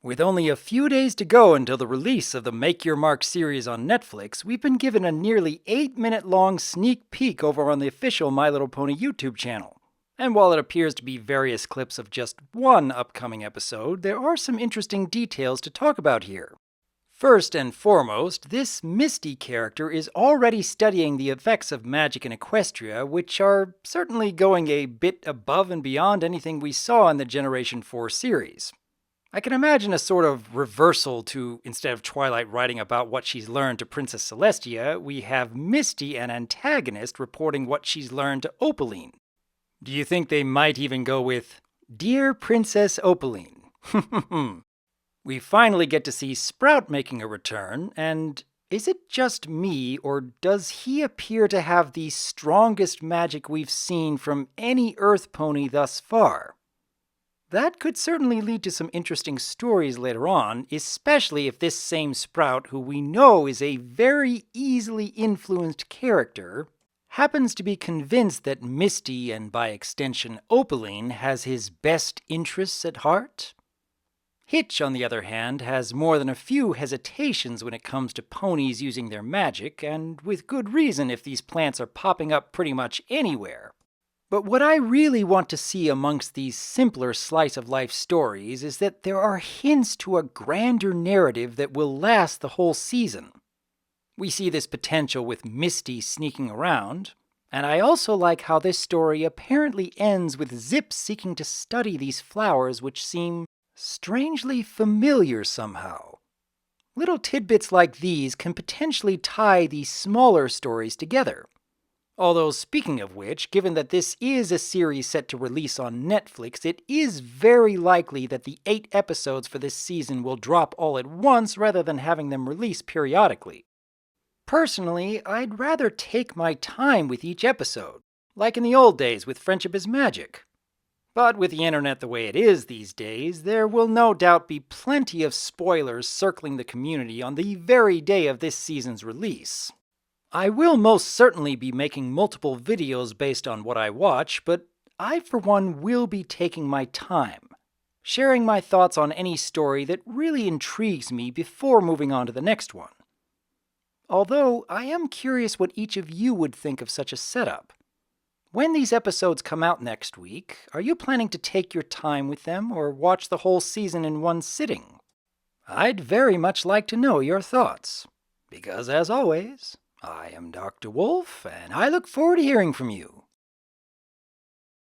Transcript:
With only a few days to go until the release of the Make Your Mark series on Netflix, we've been given a nearly 8-minute long sneak peek over on the official My Little Pony YouTube channel. And while it appears to be various clips of just one upcoming episode, there are some interesting details to talk about here. First and foremost, this Misty character is already studying the effects of magic in Equestria, which are certainly going a bit above and beyond anything we saw in the Generation 4 series. I can imagine a sort of reversal to, instead of Twilight writing about what she's learned to Princess Celestia, we have Misty, an antagonist, reporting what she's learned to Opaline. Do you think they might even go with, "Dear Princess Opaline"? We finally get to see Sprout making a return, and is it just me, or does he appear to have the strongest magic we've seen from any Earth pony thus far? That could certainly lead to some interesting stories later on, especially if this same Sprout, who we know is a very easily influenced character, happens to be convinced that Misty, and by extension Opaline, has his best interests at heart. Hitch, on the other hand, has more than a few hesitations when it comes to ponies using their magic, and with good reason if these plants are popping up pretty much anywhere. But what I really want to see amongst these simpler slice-of-life stories is that there are hints to a grander narrative that will last the whole season. We see this potential with Misty sneaking around, and I also like how this story apparently ends with Zip seeking to study these flowers which seem strangely familiar somehow. Little tidbits like these can potentially tie these smaller stories together. Although, speaking of which, given that this is a series set to release on Netflix, it is very likely that the 8 episodes for this season will drop all at once rather than having them released periodically. Personally, I'd rather take my time with each episode, like in the old days with Friendship is Magic. But with the internet the way it is these days, there will no doubt be plenty of spoilers circling the community on the very day of this season's release. I will most certainly be making multiple videos based on what I watch, but I for one will be taking my time, sharing my thoughts on any story that really intrigues me before moving on to the next one. Although, I am curious what each of you would think of such a setup. When these episodes come out next week, are you planning to take your time with them or watch the whole season in one sitting? I'd very much like to know your thoughts, because as always, I am Dr. Wolf, and I look forward to hearing from you.